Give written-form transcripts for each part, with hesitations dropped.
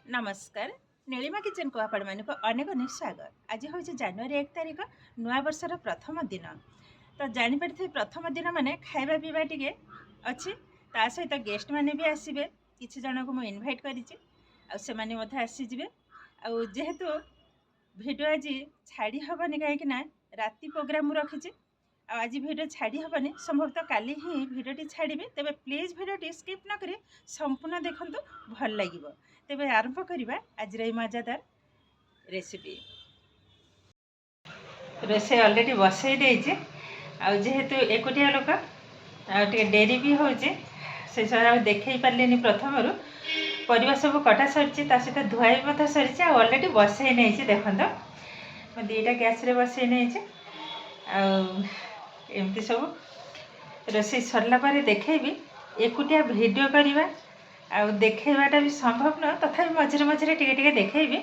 नमस्कार नीलिमा किचन को आपण मानक अनेक स्वागत। आज हूँ जनवरी 1 तारिख नुआ वर्षर प्रथम दिन। तो जानीपरि प्रथम दिन माने खाଇବା पीवा टिके अच्छी ता सहित गेस्ट माने भी आसबे। किछि जन को मु इनवाइट करिछि आ से माने मधे आसीजिबे। आ जेहेतु वीडियो आज छाड़ी हबनी कहीं ना राति प्रोग्राम रखिछि। आज वीडियो छाड़ी हबनी संभवतः काली ही वीडियोटी छाड़ी तेबे प्लीज वीडियोटी स्किप न करी संपूर्ण देखंतु भल लागिबो। तेबे आरंभ करिबा आज रे मजादार रेसिपी। रोसे ऑलरेडी बसई देइछि आ जेहेतु एकोटिया लोक आ टे डेरी भी होचे से सब देखै पारलेनी। प्रथमरु परिवा सब कटा सरछि ता सहित धुआई मथा सरछि आ ऑलरेडी बसई नेछि। देखंतो म दीटा गैस रे बसई नेछि आ एमती सब रोसे सरला पारे देखैबी। एकोटिया वीडियो करिबा आ देखैबाटा भी संभव न, तथापि मझे मझे टिके देखैबी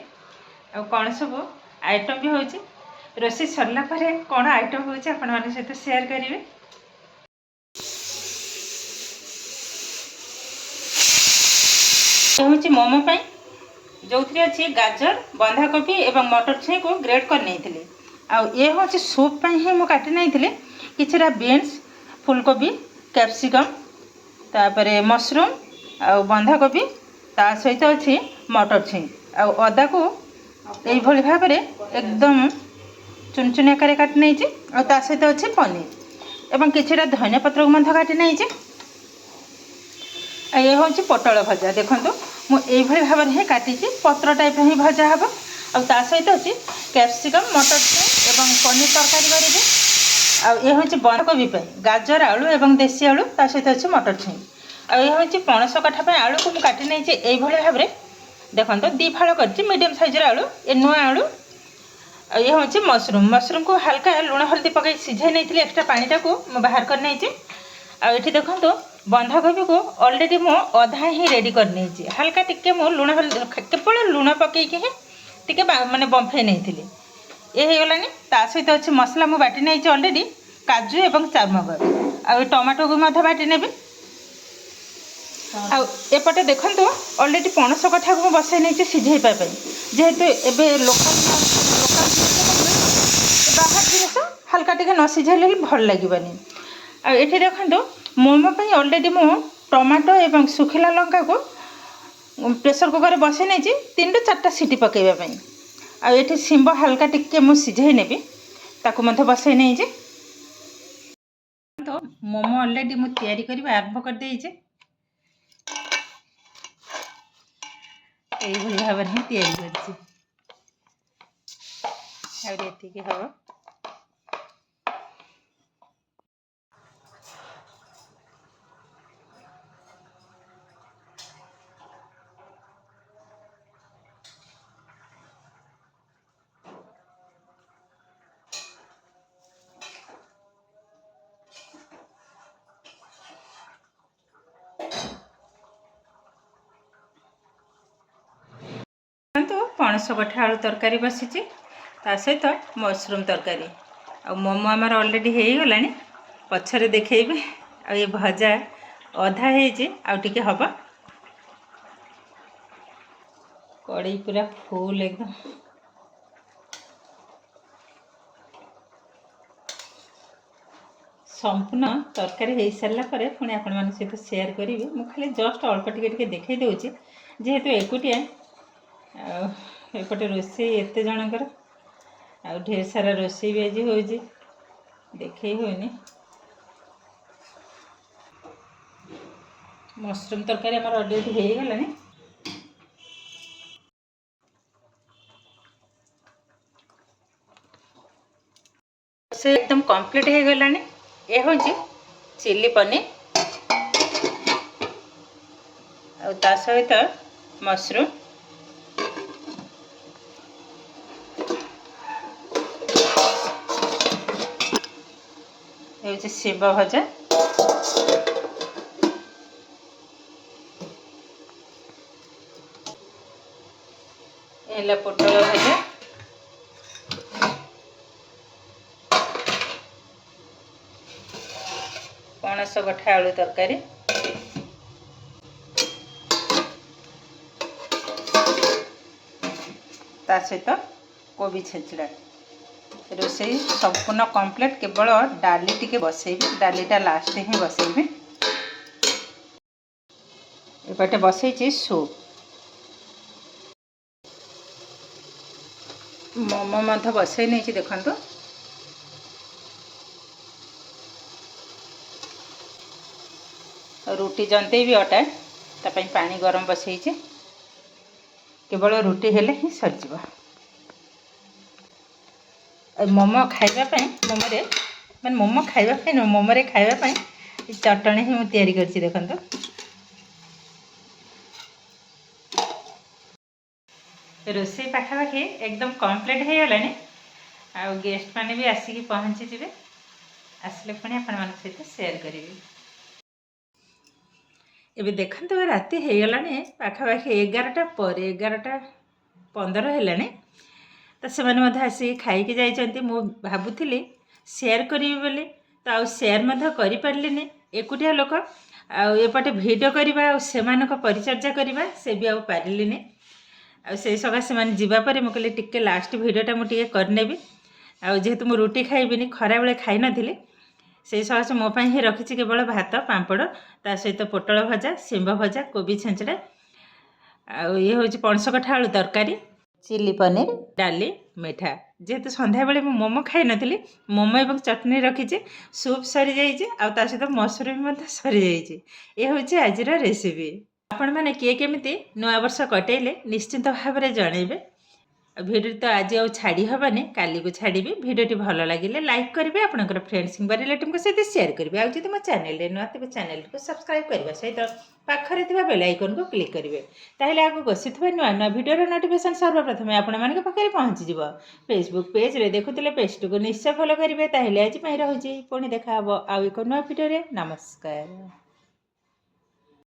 आ कौन सब आइटम भी होची। रोसे सरला पारे कौन आइटम होची आपण माने सहित शेयर करिवे। होची मोमो पई जो अच्छी गाजर बंधाकोबी एवं मटर छई को ग्रेट कर नहीं। आ ये हूँ सूप ही मुझे काटी नहीं किछिरा बीन्स फुलकोबी कैप्सिकम तापर मशरूम आ बंधाकोबी ता सहित अच्छी मटर छई आ अदा को यही भाव में एकदम चुन चुन आकार काटी नहीं आ सहित अच्छी पनीर एवं किछिरा धनिया पत्र को काटी नहीं। ये हूँ पोटल भजा। देखो मुझे भाव में काटी पत्र टाइप ही भजा हम आ सहित अच्छी कैप्सिकम मटर एवं पनीर तरकारी करेंगे। आ हूँ बंधाकोबी गाजर आलू एवं देसी आलू ता सहित अच्छी मटर छुई आ हूँ पणस कठा आलू को मुझे काटी नहीं यही भाव में। देखो दी फाड़ कर मीडियम साइजर आलू ए नुआ आलू आ ये हूँ मशरूम को हल्का लुण हल्दी पकई सीझे नहीं एक्सट्रा पानीटा को बाहर कर नहीं। आठी देखो बंधाकोबी को ऑलरेडी मु अधा ही रेडी कर नहीं। हल्का टिके मु लुण हल्दी केवल लुण पकईकि ही टिके माने बंफे नहीं ये हो गलानी। ता सहित अच्छे मसला मु बाटी नहीं ऑलरेडी काजू एवं चारमगज आ टमाटो को मध्य बाटी नेबी। आउटे देखो ऑलरेडी पणस कठा को बसई नहीं सीझेपा जेहेतु एवं लोकल बाहर जिनिस हल्का टिके न सीझेले भल लगे। आठी देखो मोमो पे ऑलरेडी मु टमाटो एवं सुखिला लंका को प्रेशर कुकर बसई नहीं 3 ରୁ 4टा सीटी पकईवाई। आठी शिंब हल्का टिके मु सीझे नेबी ताकू मध्य बसई नहीं। तो मोमो ऑलरेडी मु तैयारी करबा आरंभ कर देइजे। एही भाव में ही तैयारी करछि आ एति के हबो। तो पणस कठा आलू तरकारी बसीची ता सहित मशरूम तरकारी आ मोमो आमर ऑलरेडी हो गला पछरे देखेबे। आ ये भजा अधा होके हब कड़ई पूरा फुल एकदम संपूर्ण तरकारी हो सारा पर पुणी आपण मान सहित शेयर करी। मु खाली जस्ट अल्प टिके देखई दूची जेहेतु एकुटिया एपटे रोसे एत जनकर आ ढेर सारा रोसे भी आज हो देखे होनी। मशरूम तरकारी आम ऑलरेडी हो गलानी। से एकदम कंप्लीट हो गलानी। ये हूँ चिल्ली पनीर आ ता सहित मशरूम ये शिंब भजा एला पोटल भजा पणस कठा आलू तरकारी ता सहित कोबी छेचड़ा रोसई संपूर्ण कंप्लीट केवल डाली टिके बसैबी डालीटा लास्ट ही बसैबी एपटे बसई सूप मोमो मध्य बसई नहीं देखु रुटी जंते भी अटा तापाई पानी गरम बसई केवल रुटी हेले ही सरजिव मोमो खाइबापी मोमोरे मैं मोमो खाइबापी न मोमोरे खाइबापी चटणी ही मुझे तैयारी करछि देखंतु रोसई पाखापाखि एकदम कंप्लीट हो गलानी आ गेस्ट माने भी आसिकी पहुँची जिवे आसले पुणी आपण सहित शेयर करी एबे देखंतु राति हो गलानी पाखापाखि 11टा पर 11:15 हेलानी तो से आसिक खाई जाइए मु भावुली शेयर करी बोली तो आउ शेयर करि पारलिनी एकुटिया लोक आउपटे भिडियो करवा से परिचर्या करवा से भी आउ पारिलिनी से सकाशे मैंने जावापर मुझे टिके लास्ट भिडियोटा मुझे करनेबी जेहेतु मु रुटी खाइबिनी खरा बेले खाई नथिली से सकाशे मो ପାଇଁ ही रखी केवल भात पांपड़ ता सहित पोटल भजा शिंब भजा कोबी छेंचड़ा ये हूँ पणस कठा आलू तरकारी चिली पनीर डाली मिठा जेहेतु संध्या बेले मु मोमो खाई नथिली मोमो एवं चटनी रखीचे सूप सरी जाइए आ सहित मशरूम सरी जाइए ये हूँ आज रेसिपी आपण मैंने किए केमिति नया वर्ष कटेले निश्चिंत भाव में जनइबे भिडियो तो आज आउ छाड़ी हबानी काली को छाड़ी भिडियोटी भल लगे लाइक करेंगे आपंकर फ्रेंड्स कि रिलेटिव सहित शेयर करेंगे आज मो चैनल नुआ तेज चैनल को सब्सक्राइब करने सहित पाखरे बेल आइकन को क्लिक करेंगे ताहले आगु बसी नुआ नुआ भिडियोर नोटिफिकेशन सर्वप्रथम आपण पाखे पहुँचीज फेसबुक पेज रे देखुले पेज को निश्चय फॉलो करेंगे ताहले आज रोचे पुणी देखा आउ एक नुआ भिडियो नमस्कार।